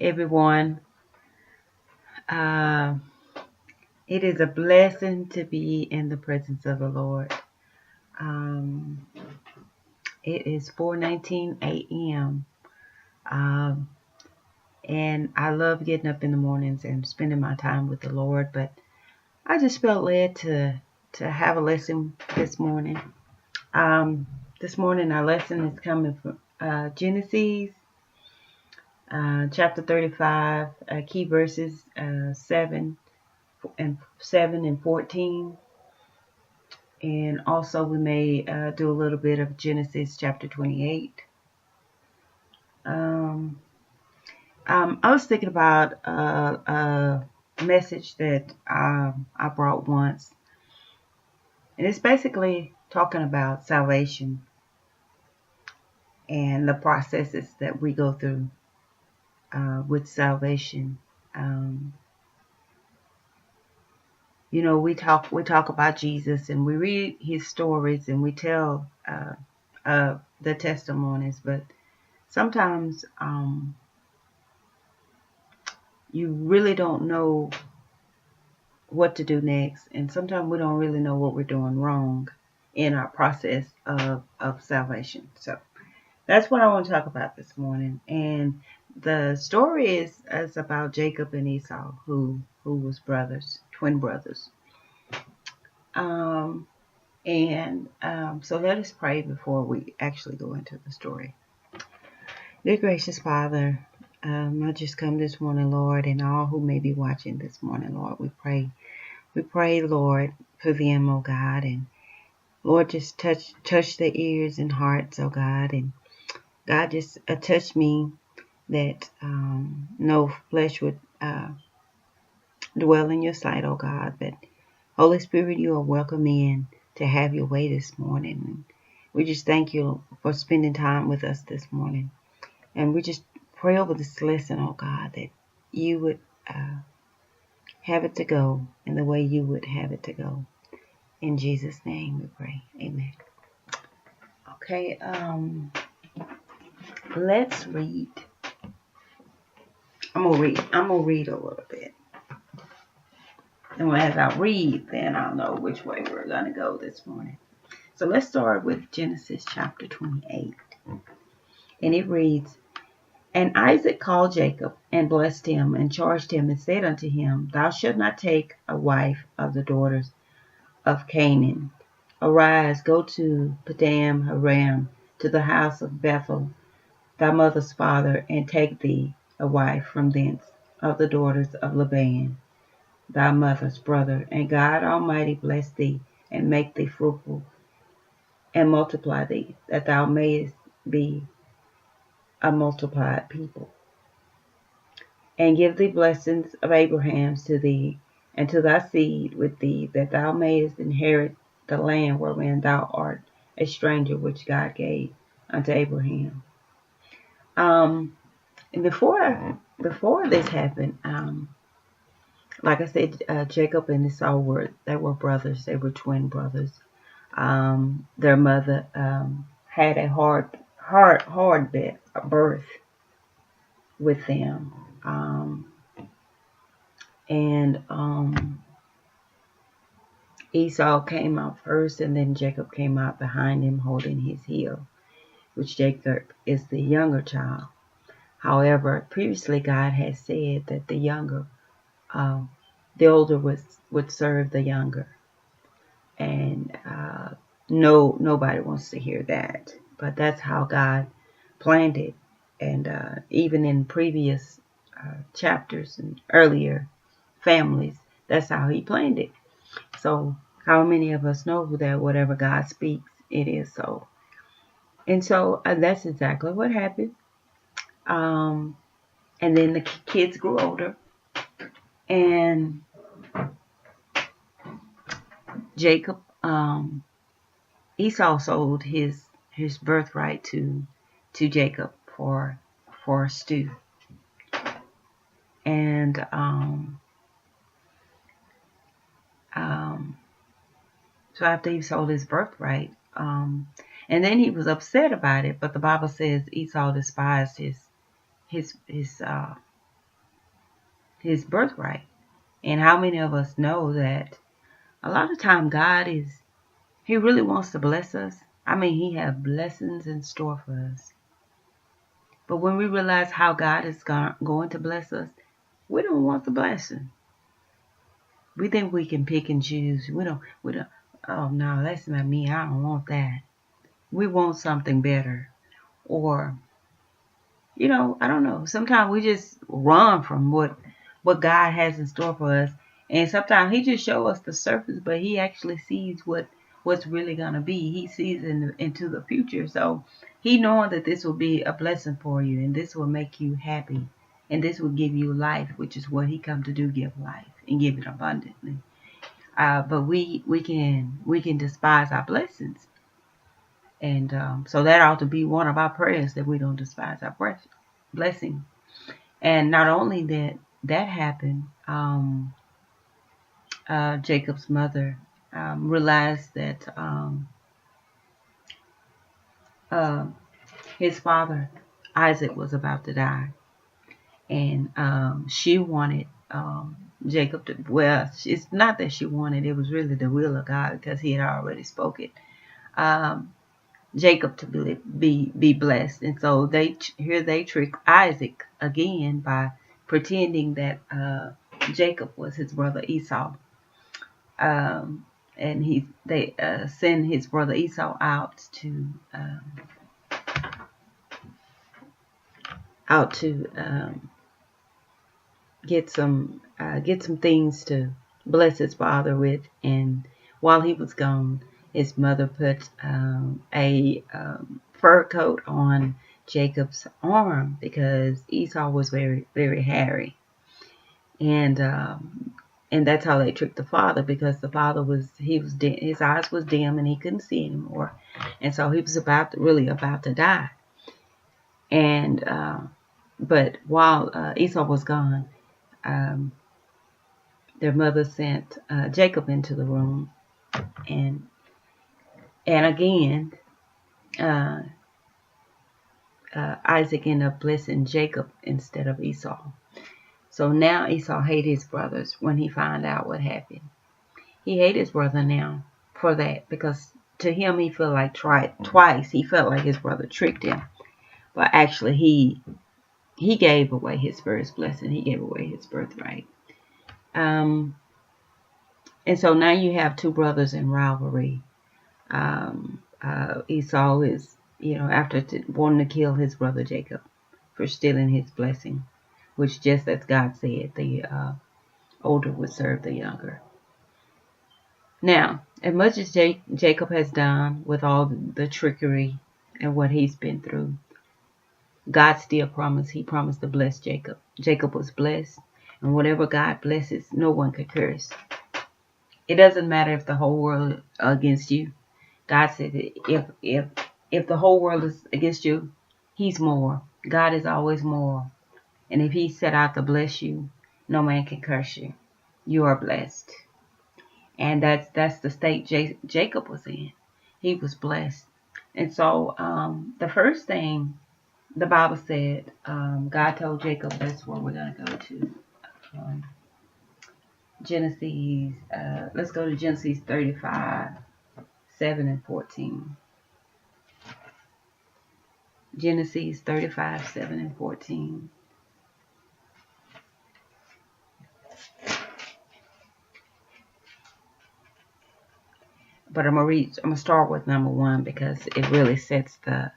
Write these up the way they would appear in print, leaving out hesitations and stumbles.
everyone. Uh, it is a blessing to be in the presence of the Lord. Um, it is 4:19 a.m. Um, and I love getting up in the mornings and spending my time with the Lord. But I just felt led to have a lesson this morning. This morning our lesson is coming from Genesis chapter 35, key verses 7 and 14. And also we may do a little bit of Genesis chapter 28. I was thinking about a message that I brought once. And it's basically talking about salvation and the processes that we go through with salvation. Um, we talk about Jesus, and we read his stories, and we tell the testimonies, but sometimes you really don't know what to do next, and sometimes we don't really know what we're doing wrong in our process of salvation. So that's what I want to talk about this morning. And the story is about Jacob and Esau, who was brothers, twin brothers. So let us pray before we actually go into the story. Dear gracious Father, I just come this morning, Lord, and all who may be watching this morning, Lord, we pray. We pray, Lord, for them, oh God, and Lord, just touch their ears and hearts, oh God, and God, just touch me that no flesh would dwell in your sight, oh God, but Holy Spirit, you are welcome in to have your way this morning. And we just thank you for spending time with us this morning. And we just pray over this lesson, oh God, that you would have it to go in the way you would have it to go. In Jesus' name we pray. Amen. Okay, let's read. I'm gonna read a little bit. And as I read, then I'll know which way we're gonna go this morning. So let's start with Genesis chapter 28. And it reads, And Isaac called Jacob, and blessed him, and charged him, and said unto him, Thou shalt not take a wife of the daughters of Canaan. Arise, go to Padam Aram, to the house of Bethel, thy mother's father, and take thee a wife from thence of the daughters of Laban, thy mother's brother. And God Almighty bless thee, and make thee fruitful, and multiply thee, that thou mayest be a multiplied people. And give thee blessings of Abraham to thee, and to thy seed with thee, that thou mayest inherit the land wherein thou art a stranger, which God gave unto Abraham. And before this happened, like I said, Jacob and Esau were brothers. They were twin brothers. Their mother had a hard birth with them. Esau came out first, and then Jacob came out behind him holding his heel, which Jacob is the younger child. However, previously God had said that the older would serve the younger. And nobody wants to hear that. But that's how God planned it. And even in previous chapters and earlier families, that's how he planned it. So how many of us know that whatever God speaks, it is so. And so that's exactly what happened. And then the kids grew older. And Jacob, Esau sold his birthright to Jacob for a stew. And so after he sold his birthright, and then he was upset about it. But the Bible says Esau despised his his birthright. And how many of us know that a lot of time God he really wants to bless us. I mean, he has blessings in store for us. But when we realize how God is going to bless us, we don't want the blessing. We think we can pick and choose. We don't, oh no, that's not me. I don't want that. We want something better. Or, I don't know. Sometimes we just run from what God has in store for us. And sometimes he just shows us the surface, but he actually sees what's really going to be. He sees into the future. So he knowing that this will be a blessing for you, and this will make you happy, and this will give you life, which is what he come to do, give life and give it abundantly. But we can despise our blessings. And so that ought to be one of our prayers, that we don't despise our blessing. And not only that happened, Jacob's mother realized that his father, Isaac, was about to die. And she wanted Jacob to, well, it's not that she wanted, it was really the will of God, because he had already spoken. Jacob to be blessed. And so they tricked Isaac again by pretending that Jacob was his brother Esau. And they send his brother Esau out to get some things to bless his father with. And while he was gone, his mother put a fur coat on Jacob's arm, because Esau was very, very hairy. And that's how they tricked the father, because the father his eyes was dim and he couldn't see anymore. And so he was about to die. And but while Esau was gone, their mother sent Jacob into the room, and again Isaac ended up blessing Jacob instead of Esau. So now Esau hated his brothers when he found out what happened. He hated his brother now for that, because to him he felt like twice he felt like his brother tricked him. But actually he gave away his first blessing. He gave away his birthright. And so now you have two brothers in rivalry. Esau is, after wanting to kill his brother Jacob for stealing his blessing, which, just as God said, the older would serve the younger. Now, as much as Jacob has done with all the trickery and what he's been through, God still promised. He promised to bless Jacob. Jacob was blessed, and whatever God blesses, no one could curse. It doesn't matter if the whole world is against you. God said that if the whole world is against you, he's more. God is always more. And if he set out to bless you, no man can curse you. You are blessed. And that's the state Jacob was in. He was blessed. And so the first thing the Bible said, God told Jacob, that's where we're going to go to. Genesis, let's go to Genesis 35, 7 and 14. Genesis 35, 7 and 14. But I'm gonna start with number 1, because it really sets the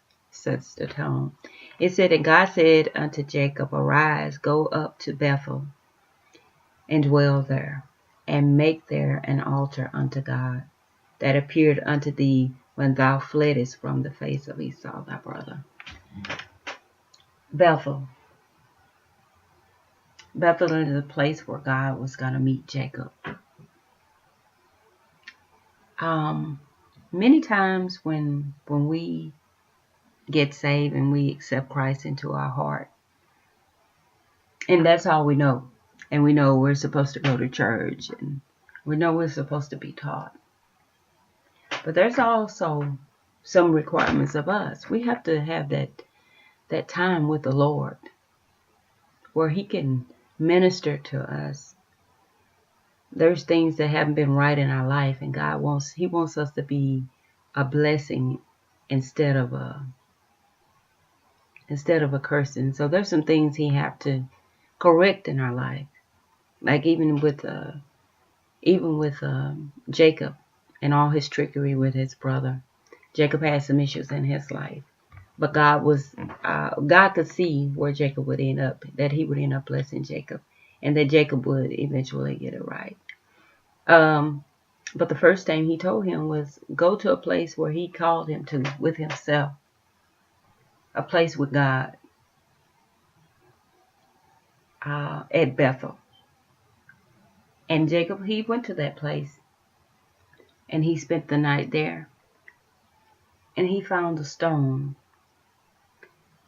tone. It said, and God said unto Jacob, arise, go up to Bethel, and dwell there, and make there an altar unto God, that appeared unto thee when thou fleddest from the face of Esau thy brother. Bethel is the place where God was going to meet Jacob. Many times when we get saved and we accept Christ into our heart, and that's all we know, and we know we're supposed to go to church, and we know we're supposed to be taught, but there's also some requirements of us. We have to have that time with the Lord, where he can minister to us. There's things that haven't been right in our life, and He wants us to be a blessing instead of a cursing. So there's some things He have to correct in our life, like even with Jacob and all his trickery with his brother. Jacob had some issues in his life, but God could see where Jacob would end up, that He would end up blessing Jacob, and that Jacob would eventually get it right. But the first thing He told him was go to a place where He called him to with Himself, a place with God, at Bethel. And Jacob, he went to that place, and he spent the night there. And he found a stone,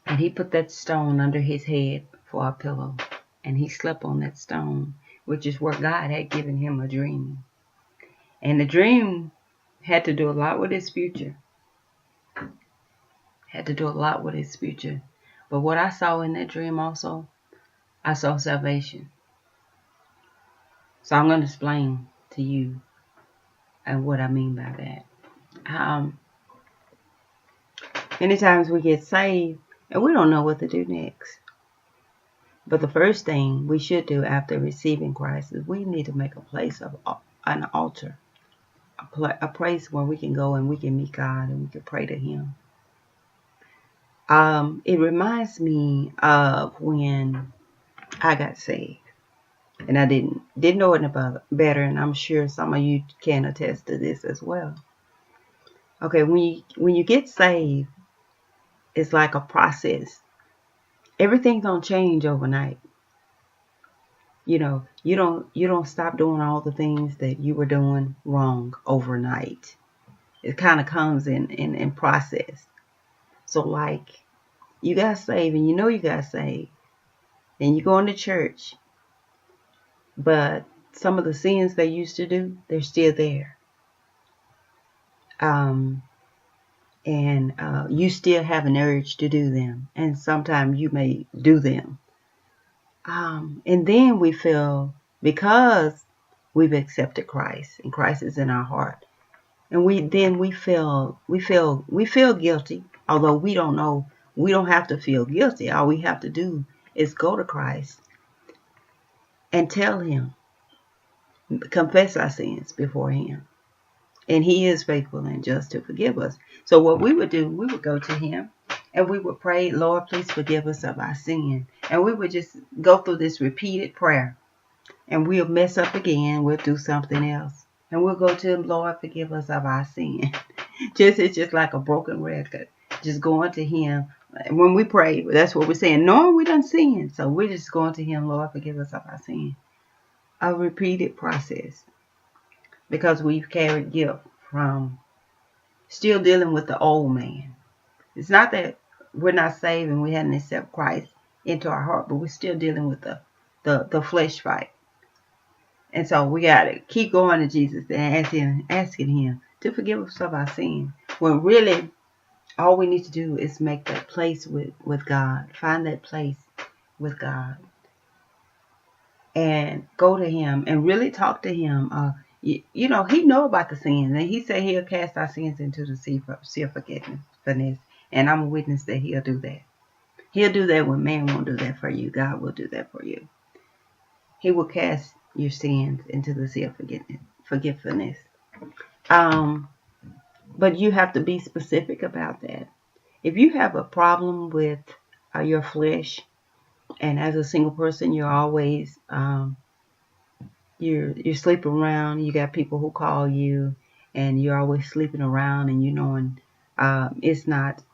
and he put that stone under his head for a pillow. And he slept on that stone, which is where God had given him a dream. And the dream had to do a lot with his future. But what I saw in that dream also, I saw salvation. So I'm going to explain to you and what I mean by that. Many times we get saved and we don't know what to do next. But the first thing we should do after receiving Christ is we need to make a place of an altar, a place where we can go and we can meet God and we can pray to Him. It reminds me of when I got saved, and I didn't know it about better, and I'm sure some of you can attest to this as well. Okay, when you get saved, it's like a process. Everything don't change overnight. You know, you don't stop doing all the things that you were doing wrong overnight. It kind of comes in process. So like you got saved and you know you got saved and you go into church, but some of the sins they used to do, they're still there. And you still have an urge to do them, and sometimes you may do them. And then we feel, because we've accepted Christ and Christ is in our heart, and we feel guilty, although we don't know. We don't have to feel guilty. All we have to do is go to Christ and tell Him, confess our sins before Him. And He is faithful and just to forgive us. So what we would do, we would go to Him and we would pray, Lord, please forgive us of our sin. And we would just go through this repeated prayer. And we'll mess up again. We'll do something else. And we'll go to Him, Lord, forgive us of our sin. It's just like a broken record. Just going to Him. When we pray, that's what we're saying. Knowing we done sin. So we're just going to Him, Lord, forgive us of our sin. A repeated process. Because we've carried guilt from still dealing with the old man. It's not that we're not saved and we hadn't accepted Christ into our heart, but we're still dealing with the flesh fight. And so we got to keep going to Jesus and asking Him to forgive us of our sin. When really, all we need to do is make that place with God. Find that place with God. And go to Him and really talk to Him. You know, He know about the sins. And He said He'll cast our sins into the sea of forgiveness. And I'm a witness that He'll do that. He'll do that when man won't do that for you. God will do that for you. He will cast your sins into the sea of forgiveness. But you have to be specific about that. If you have a problem with your flesh, and as a single person, you're always you're sleeping around. You got people who call you, and you're always sleeping around, and you knowing it's not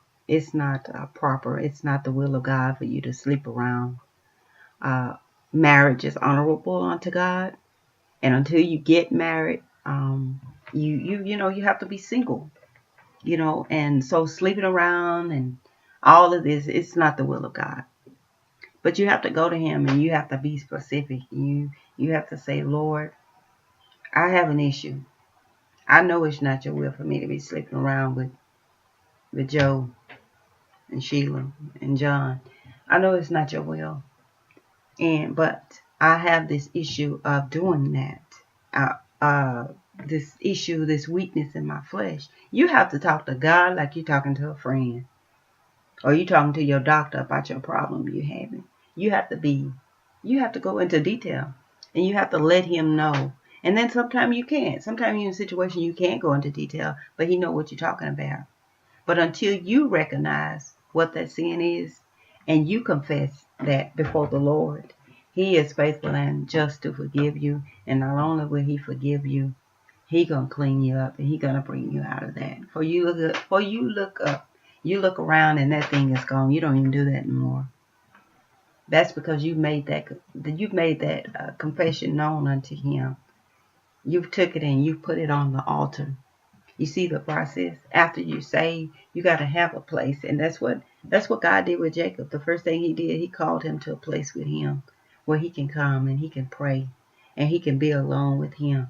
proper. It's not the will of God for you to sleep around. Marriage is honorable unto God, and until you get married, you have to be single. And so sleeping around and all of this, it's not the will of God. But you have to go to Him and you have to be specific. You have to say, Lord, I have an issue. I know it's not your will for me to be sleeping around with Joe and Sheila and John. I know it's not your will. But I have this issue of doing that. This issue, this weakness in my flesh. You have to talk to God like you're talking to a friend. Or you talking to your doctor about your problem you're having. You have to go into detail. And you have to let him know. And then sometimes you can't. Sometimes you're in a situation you can't go into detail, but he know what you're talking about. But until you recognize what that sin is, and you confess that before the Lord, he is faithful and just to forgive you. And not only will he forgive you, he gonna clean you up and he gonna bring you out of that. For you look up, you look around and that thing is gone. You don't even do that anymore. That's because you've made that confession known unto him. You've took it and you put it on the altar. You see the process. After you say, you got to have a place, and that's what God did with Jacob. The first thing he did, he called him to a place with him where he can come and he can pray and he can be alone with him,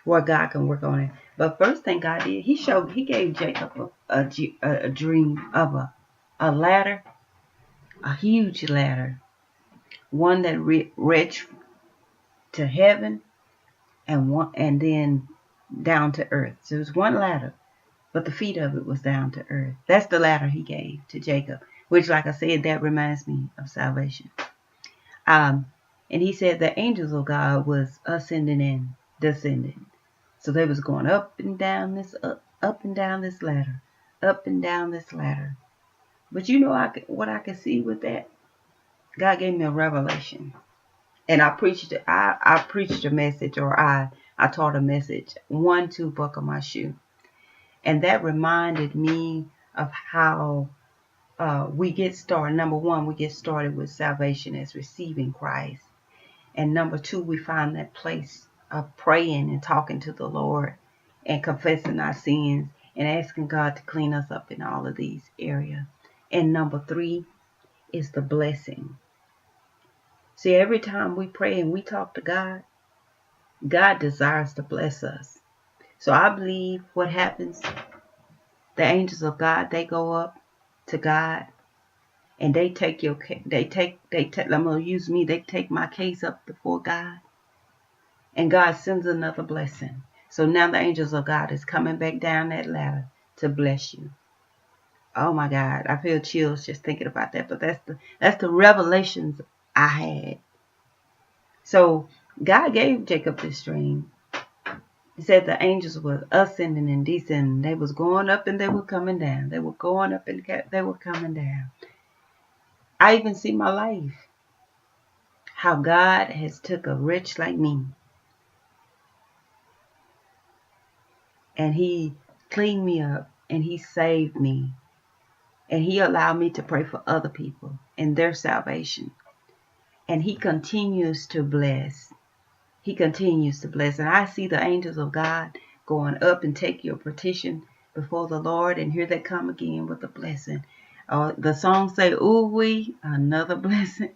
where God can work on it. But first thing God did, he gave Jacob a dream of a ladder, a huge ladder, one that reached to heaven and then down to earth. So it was one ladder, but the feet of it was down to earth. That's the ladder he gave to Jacob, which, like I said, that reminds me of salvation. And he said the angels of God was ascending and descending. So they was going up and down this ladder, up and down this ladder. But you know what I could see with that? God gave me a revelation. And I preached a message, or I taught a message, 1, 2, buckle my shoe. And that reminded me of how we get started. Number one, we get started with salvation as receiving Christ. And number two, we find that place of praying and talking to the Lord and confessing our sins and asking God to clean us up in all of these areas. And number three is the blessing. See, every time we pray and we talk to God, God desires to bless us. So I believe what happens, the angels of God, they go up to God and they take I'm going to use me, they take my case up before God. And God sends another blessing. So now the angels of God is coming back down that ladder to bless you. Oh my God, I feel chills just thinking about that. But that's the revelations I had. So God gave Jacob this dream. He said the angels were ascending and descending. They was going up and they were coming down. They were going up and they were coming down. I even see my life. How God has took a wretch like me and he cleaned me up and he saved me. And he allowed me to pray for other people and their salvation. And he continues to bless. He continues to bless. And I see the angels of God going up and take your petition before the Lord. And here they come again with a blessing. The song say, ooh wee, another blessing.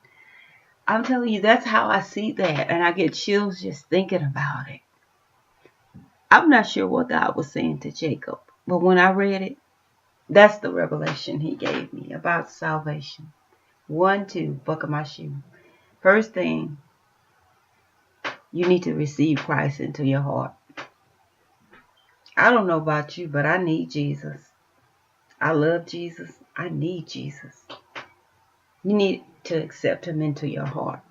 I'm telling you, that's how I see that. And I get chills just thinking about it. I'm not sure what God was saying to Jacob. But when I read it, that's the revelation he gave me about salvation. 1, 2, buckle my shoe. First thing, you need to receive Christ into your heart. I don't know about you, but I need Jesus. I love Jesus. I need Jesus. You need to accept him into your heart.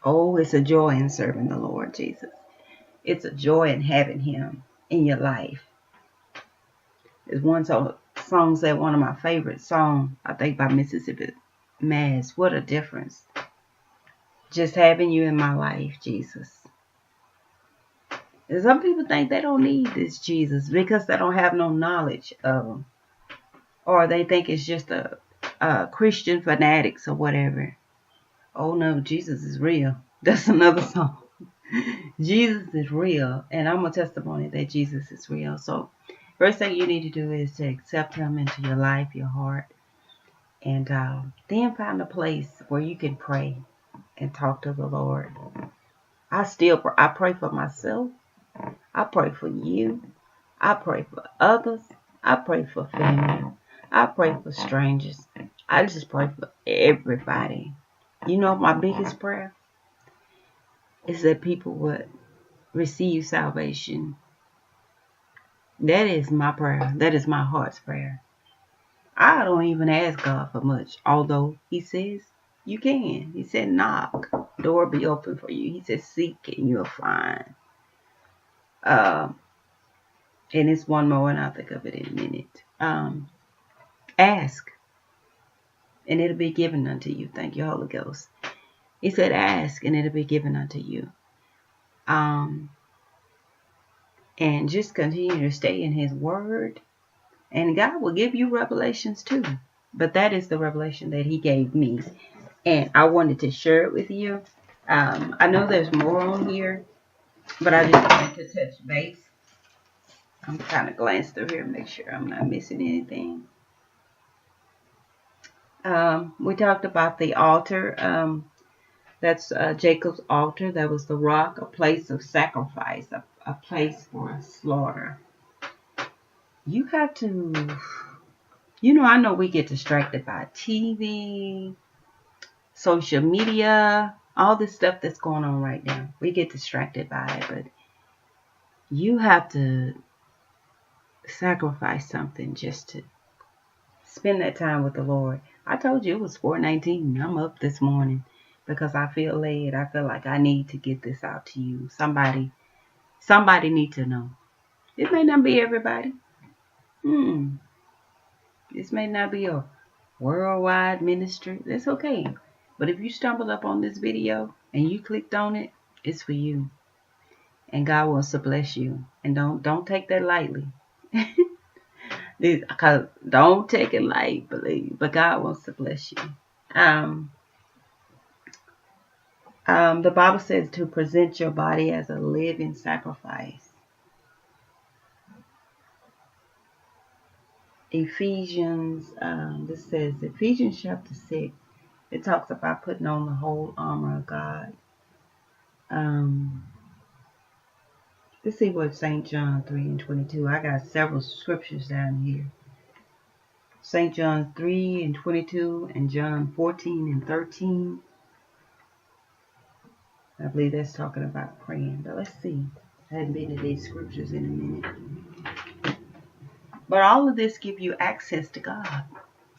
Oh, it's a joy in serving the Lord Jesus. It's a joy in having him in your life. There's one song said, one of my favorite songs, I think by Mississippi Mass. What a difference. Just having you in my life, Jesus. And some people think they don't need this Jesus because they don't have no knowledge of him. Or they think it's just a Christian fanatics or whatever. Oh no, Jesus is real. That's another song. Jesus is real. And I'm a testimony that Jesus is real. So first thing you need to do is to accept him into your life, your heart. And then find a place where you can pray and talk to the Lord. I pray for myself. I pray for you. I pray for others. I pray for family. I pray for strangers. I just pray for everybody. You know, my biggest prayer is that people would receive salvation. That is my prayer. That is my heart's prayer. I don't even ask God for much, although He says you can. He said, knock, door be open for you. He said, seek and you'll find. And it's one more, and I'll think of it in a minute. Ask, and it'll be given unto you. Thank you, Holy Ghost. He said, ask, and it'll be given unto you. And just continue to stay in His Word, and God will give you revelations too. But that is the revelation that He gave me, and I wanted to share it with you. I know there's more on here, but I just wanted to touch base. I'm kind of glance through here and make sure I'm not missing anything. We talked about the altar. That's Jacob's altar. That was the rock, a place of sacrifice, a place for slaughter. You have to, I know we get distracted by TV, social media, all this stuff that's going on right now. We get distracted by it, but you have to sacrifice something just to spend that time with the Lord. I told you it was 4:19. I'm up this morning because I feel led. I feel like I need to get this out to you. Somebody need to know. It may not be everybody. This may not be a worldwide ministry. That's okay. But if you stumbled up on this video and you clicked on it, it's for you. And God wants to bless you. And don't take that lightly. Because don't take it light, believe. But God wants to bless you. The Bible says to present your body as a living sacrifice. Ephesians, this says Ephesians chapter 6. It talks about putting on the whole armor of God. Let's see what St. John 3:22. I got several scriptures down here. St. John 3:22 and John 14:13. I believe that's talking about praying. But let's see. I hadn't been to these scriptures in a minute. But all of this give you access to God.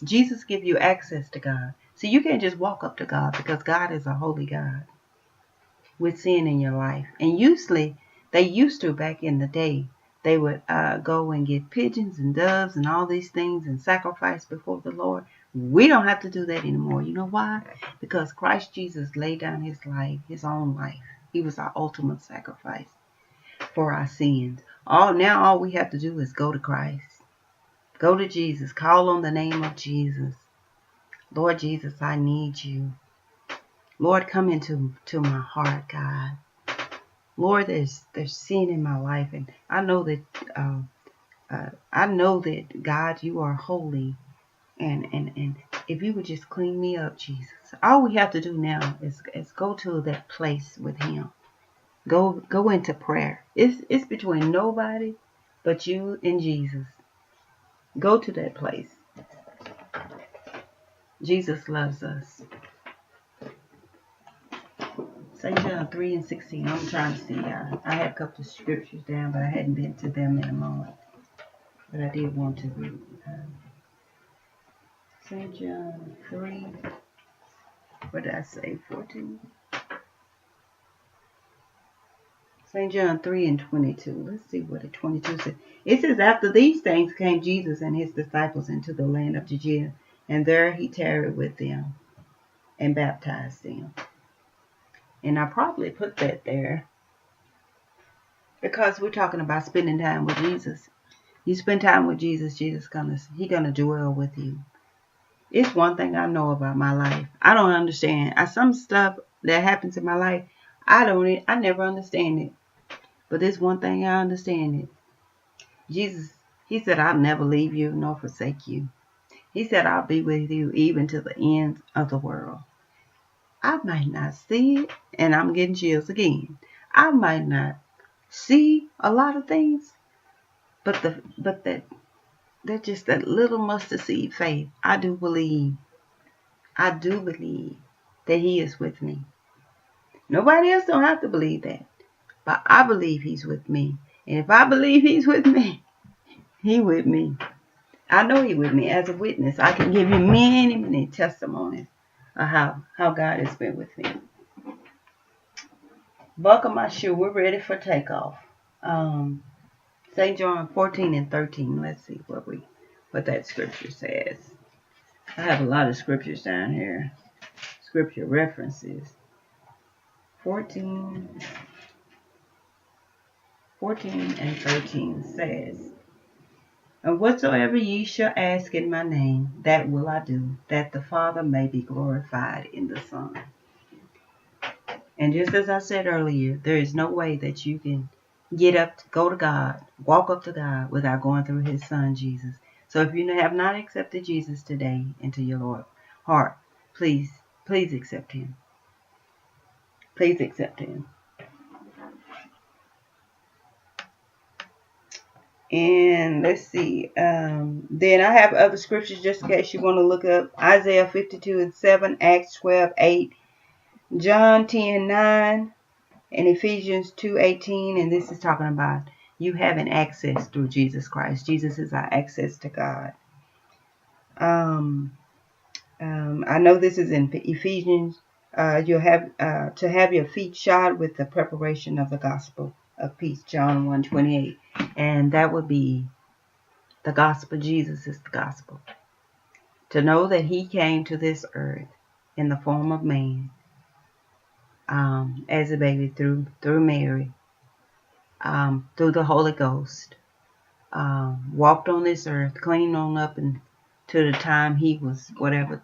Jesus give you access to God. So you can't just walk up to God because God is a holy God with sin in your life. And usually, they used to back in the day, they would go and get pigeons and doves and all these things and sacrifice before the Lord. We don't have to do that anymore. You know why? Because Christ Jesus laid down His life, His own life. He was our ultimate sacrifice for our sins. Now all we have to do is go to Christ. Go to Jesus. Call on the name of Jesus. Lord Jesus, I need you. Lord, come into my heart, God. Lord, there's sin in my life, and I know that God, you are holy, and if you would just clean me up, Jesus. All we have to do now is go to that place with Him. Go into prayer. It's between nobody but you and Jesus. Go to that place. Jesus loves us. St. John 3:16. I'm trying to see. I had a couple of scriptures down, but I hadn't been to them in a moment. But I did want to read. St. John 3. What did I say? 14. St. John 3:22. Let's see what the 22 says. It says, after these things came Jesus and His disciples into the land of Judea, and there He tarried with them and baptized them. And I probably put that there because we're talking about spending time with Jesus. You spend time with Jesus, He's gonna dwell with you. It's one thing I know about my life. I don't understand. Some stuff that happens in my life, I never understand it. But there's one thing I understand it. Jesus, He said, I'll never leave you nor forsake you. He said, I'll be with you even to the end of the world. I might not see it, and I'm getting chills again. I might not see a lot of things, but that just that little mustard seed faith, I do believe I do believe that he is with me. Nobody else don't have to believe that. But I believe he's with me. And if I believe he's with me, he with me. I know he with me. As a witness, I can give you many, many testimonies of how God has been with me. Buckle my shoe. We're ready for takeoff. St. John 14 and 13. Let's see what that scripture says. I have a lot of scriptures down here. Scripture references. 14 and 13 says, "And whatsoever ye shall ask in my name, that will I do, that the Father may be glorified in the Son." And just as I said earlier, there is no way that you can get up, go to God, walk up to God without going through his Son, Jesus. So if you have not accepted Jesus today into your heart, please accept him. Please accept him. And let's see. Then I have other scriptures just in case you want to look up. Isaiah 52 and 7, Acts 12:8, John 10:9, and Ephesians 2:18. And this is talking about you having access through Jesus Christ. Jesus is our access to God. I know this is in Ephesians. You'll have to have your feet shod with the preparation of the gospel of peace, John 1:28. And that would be the gospel. Jesus is the gospel. To know that he came to this earth in the form of man, as a baby through Mary, through the Holy Ghost, walked on this earth, clean on up and to the time he was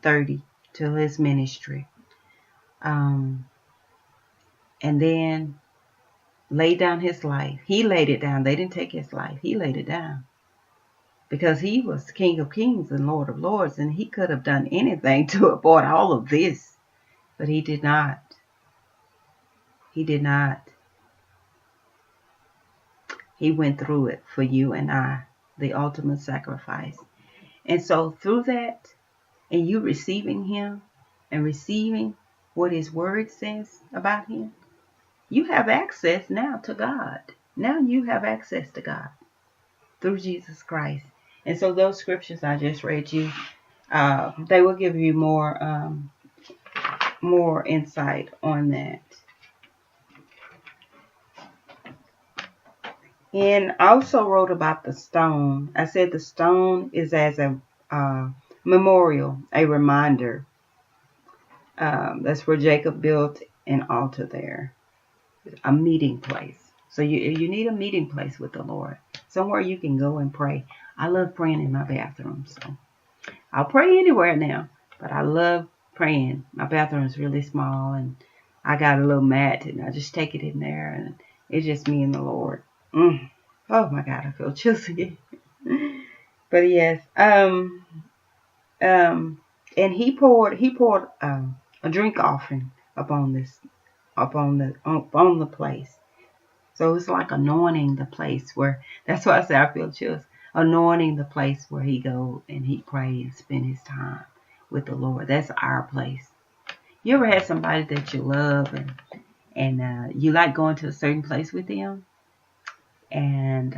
30 till his ministry, and then laid down his life. He laid it down. They didn't take his life. He laid it down. Because he was King of Kings and Lord of Lords, and he could have done anything to avoid all of this. But he did not. He did not. He went through it for you and I, the ultimate sacrifice. And so through that, and you receiving him and receiving what his word says about him, you have access now to God. Now you have access to God through Jesus Christ. And so those scriptures I just read you, they will give you more insight on that. And I also wrote about the stone. I said the stone is as a memorial, a reminder. That's where Jacob built an altar there, a meeting place. So you need a meeting place with the Lord, somewhere you can go and pray. I love praying in my bathroom, so I'll pray anywhere now, but I love praying. My bathroom is really small, and I got a little mat, and I just take it in there, and it's just me and the Lord. Oh my God, I feel chills again. But yes, and he poured a drink offering upon the place. So it's like anointing the place where, that's why I say I feel chills. Anointing the place where he go and he pray and spend his time with the Lord. That's our place. You ever had somebody that you love and you like going to a certain place with them, and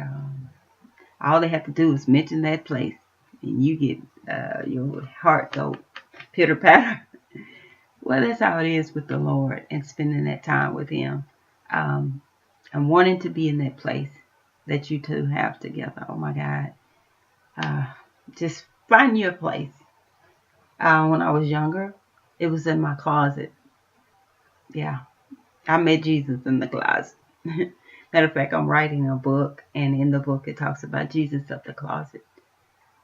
all they have to do is mention that place, and you get your heart go pitter patter. Well, that's how it is with the Lord and spending that time with him, and wanting to be in that place that you two have together. Oh my God. Just find your place. When I was younger, it was in my closet. Yeah, I met Jesus in the closet. Matter of fact, I'm writing a book, and in the book it talks about Jesus of the closet.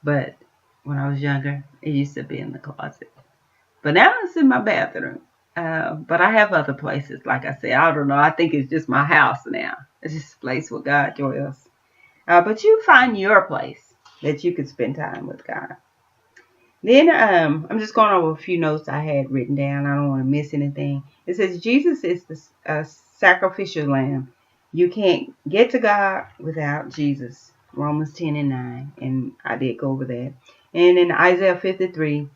But when I was younger, it used to be in the closet. But now it's in my bathroom. But I have other places. Like I said, I don't know. I think it's just my house now. It's just a place where God dwells. But you find your place that you can spend time with God. Then I'm just going over a few notes I had written down. I don't want to miss anything. It says Jesus is the sacrificial lamb. You can't get to God without Jesus. Romans 10 and 9. And I did go over that. And in Isaiah 53,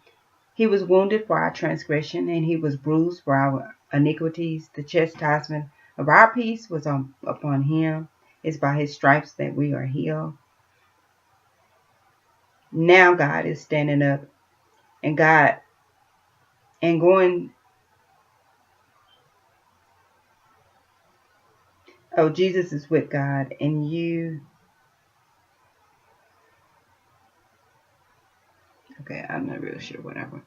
He was wounded for our transgression, and he was bruised for our iniquities. The chastisement of our peace was upon him. It's by his stripes that we are healed. Now God is standing up and going. Oh, Jesus is with God, and you. Okay, I'm not real sure. Whatever.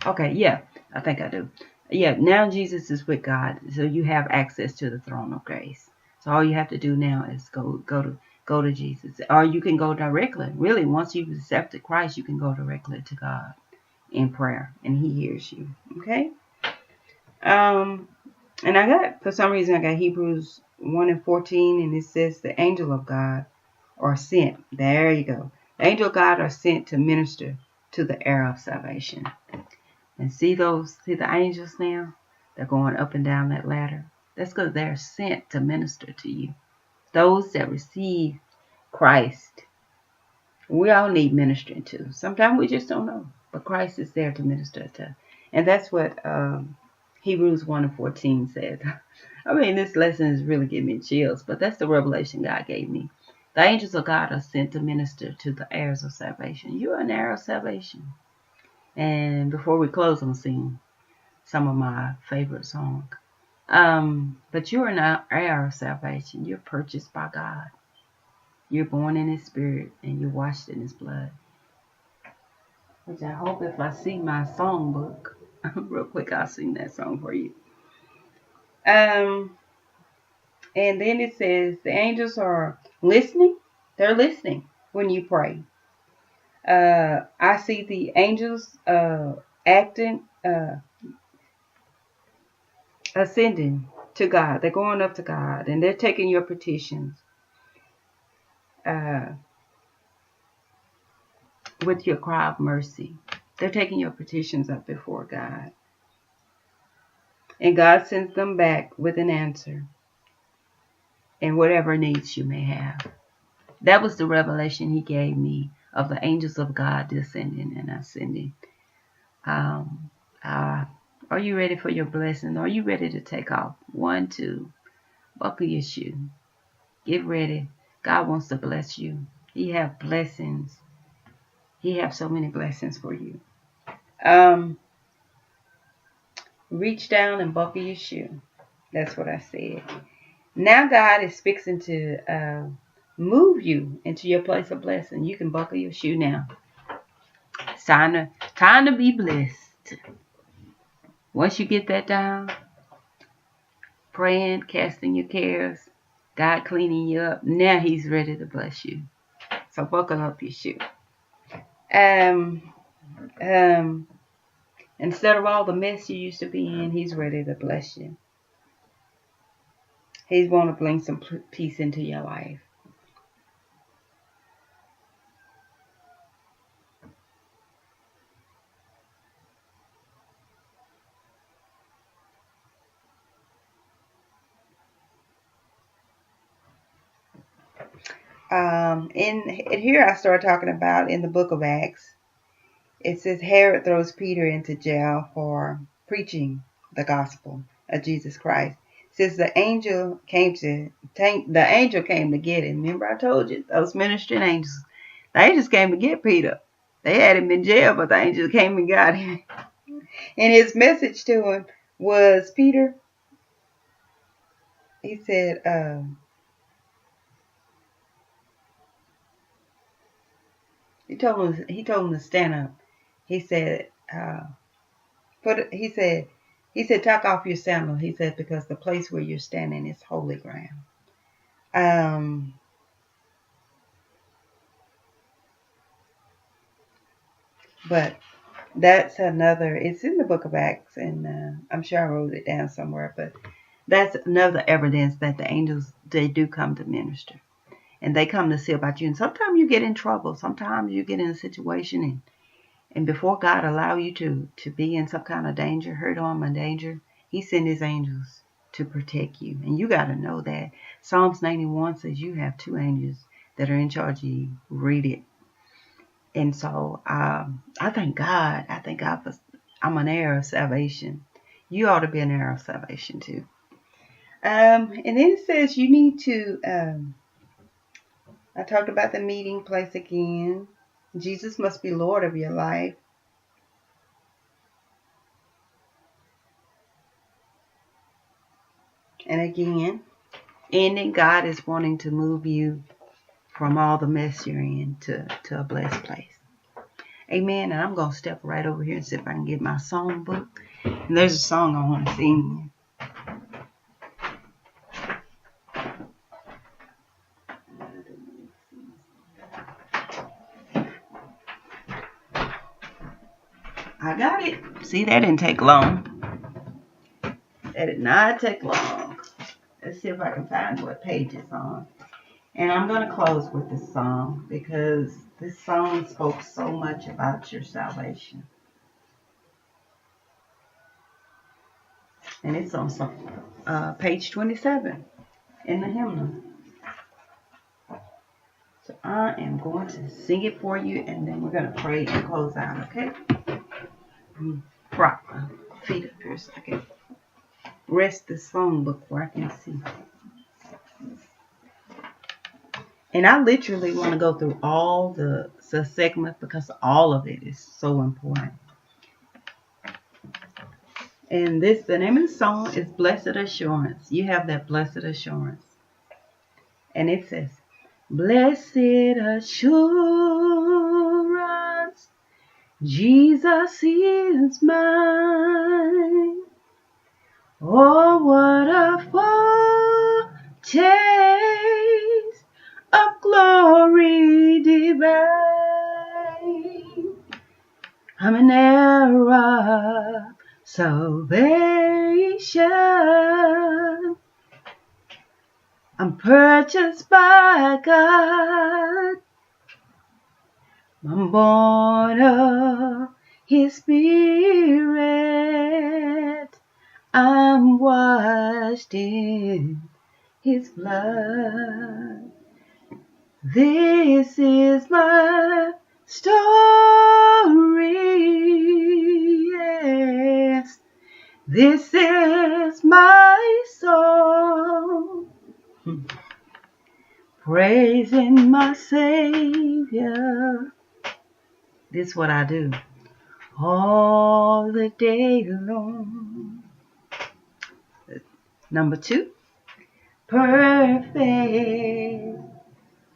Okay, yeah, I think I do. Yeah, now Jesus is with God, so you have access to the throne of grace. So all you have to do now is go to Jesus, or you can go directly. Really, once you've accepted Christ, you can go directly to God in prayer, and He hears you. Okay. And for some reason I got Hebrews 1:14, and it says the angel of God are sent. There you go. The angel of God are sent to minister to the heir of salvation. And see the angels now? They're going up and down that ladder. That's because they're sent to minister to you. Those that receive Christ, we all need ministering to. Sometimes we just don't know. But Christ is there to minister to. And that's what Hebrews 1:14 says. I mean, this lesson is really giving me chills, but that's the revelation God gave me. The angels of God are sent to minister to the heirs of salvation. You are an heir of salvation. And before we close, I'm singing some of my favorite songs. But you're an heir of salvation. You're purchased by God. You're born in His Spirit, and you're washed in His blood. Which I hope if I see my songbook, real quick, I'll sing that song for you. And then it says the angels are listening. They're listening when you pray. I see the angels ascending to God. They're going up to God, and they're taking your petitions with your cry of mercy. They're taking your petitions up before God. And God sends them back with an answer and whatever needs you may have. That was the revelation He gave me of the angels of God descending and ascending. Are you ready for your blessing? Are you ready to take off? 1, 2, buckle your shoe. Get ready. God wants to bless you. He has blessings. He has so many blessings for you. Reach down and buckle your shoe. That's what I said. Now God is fixing to move you into your place of blessing. You can buckle your shoe now. It's time to be blessed. Once you get that down, praying, casting your cares, God cleaning you up, now He's ready to bless you. So buckle up your shoe. Instead of all the mess you used to be in, He's ready to bless you. He's going to bring some peace into your life. In here I started talking about in the book of Acts. It says Herod throws Peter into jail for preaching the gospel of Jesus Christ. It says the angel came to get him. Remember I told you those ministering angels. The angels came to get Peter. They had him in jail, but the angel came and got him. And his message to him was, Peter, he said, he told him to stand up. He said, he said, take off your sandal. He said, because the place where you're standing is holy ground. But that's another, it's in the book of Acts, and I'm sure I wrote it down somewhere, but that's another evidence that the angels, they do come to minister. And they come to see about you. And sometimes you get in trouble. Sometimes you get in a situation, and before God allow you to be in some kind of danger, hurt, harm, or danger, He sent His angels to protect you. And you got to know that. Psalms 91 says you have 2 angels that are in charge of you. Read it. And so I thank God. I thank God for I'm an heir of salvation. You ought to be an heir of salvation too. And then it says you need to, I talked about the meeting place again. Jesus must be Lord of your life. And again, ending, God is wanting to move you from all the mess you're in to a blessed place. Amen. And I'm going to step right over here and see if I can get my song book. And there's a song I want to sing. I got it. See, that didn't take long. That did not take long. Let's see if I can find what page it's on. And I'm going to close with this song because this song spoke so much about your salvation. And it's on page 27 in the hymnal. So I am going to sing it for you, and then we're going to pray and close out, okay? Prop my feet up here so I can rest this song book where I can see. And I literally want to go through all the segments because all of it is so important. And the name of the song is Blessed Assurance. You have that blessed assurance. And it says, Blessed assurance, Jesus is mine. Oh, what a foretaste of glory divine. I'm an heir of salvation. I'm purchased by God. I'm born of His Spirit. I'm washed in His blood. This is my story. Yes, this is my song. Praising my Savior. This is what I do all the day long. Number 2, perfect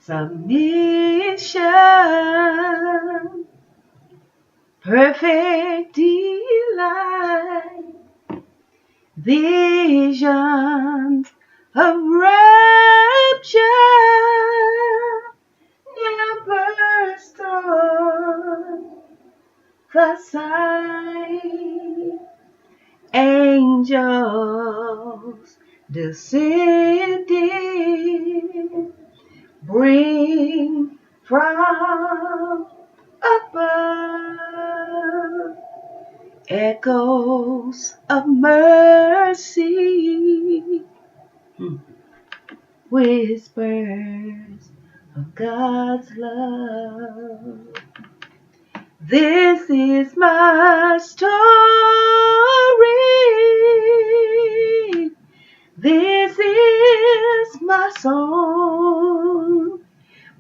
submission, perfect delight, visions of rapture now burst on the sight. Angels descending, bring from above echoes of mercy, whispers of God's love. This is my story. This is my song,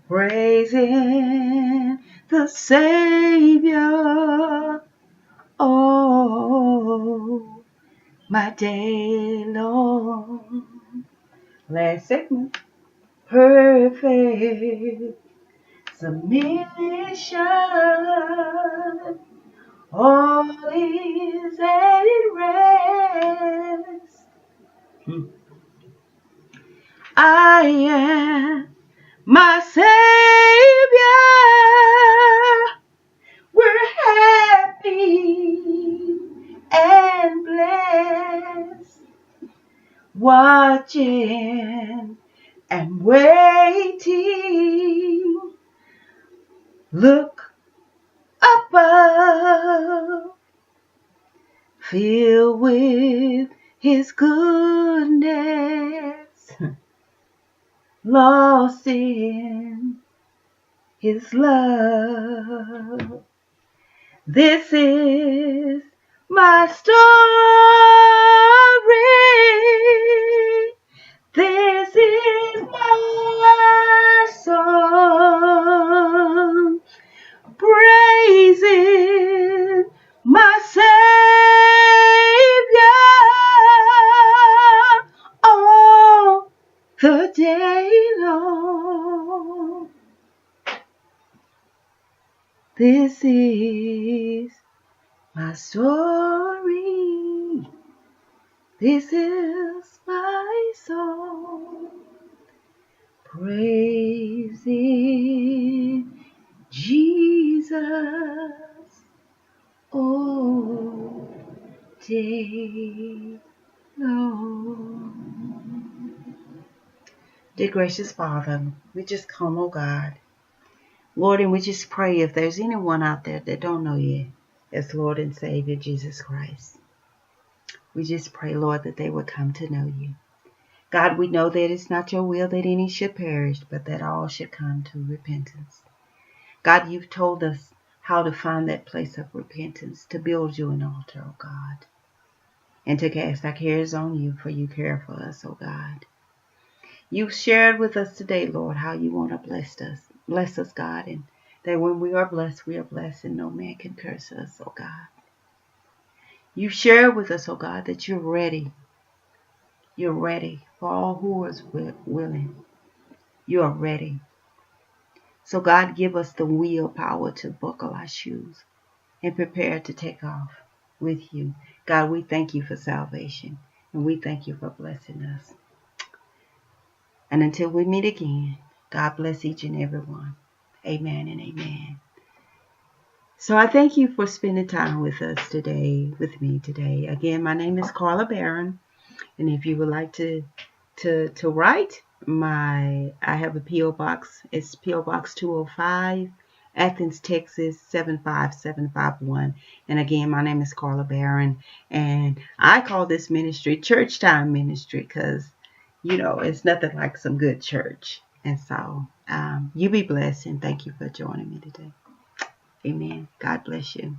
praising the Savior, oh, my day long. Last segment, perfect submission, all is at rest. I am my Savior. We're happy and blessed, watching and waiting. Look above, filled with His goodness, lost in His love. This is my story. This is my song, praising my Savior all the day long. This is my story. This is my song, praising Jesus all day long. Dear gracious Father, we just come, oh God, Lord, and we just pray if there's anyone out there that don't know you as Lord and Savior Jesus Christ. We just pray, Lord, that they would come to know you. God, we know that it's not your will that any should perish, but that all should come to repentance. God, you've told us how to find that place of repentance, to build you an altar, oh God, and to cast our cares on you, for you care for us, oh God. You've shared with us today, Lord, how you want to bless us, God, and that when we are blessed, and no man can curse us, oh God. You've shared with us, oh God, that you're ready. You're ready for all who is willing. You are ready. So God, give us the willpower to buckle our shoes and prepare to take off with you. God, we thank you for salvation, and we thank you for blessing us. And until we meet again, God bless each and every one. Amen and amen. So I thank you for spending time with me today. Again, my name is Carla Barron, and if you would like to write, I have a P.O. Box. It's P.O. Box 205, Athens, Texas 75751. And again, my name is Carla Barron, and I call this ministry Church Time Ministry because, it's nothing like some good church. And so you be blessed, and thank you for joining me today. Amen. God bless you.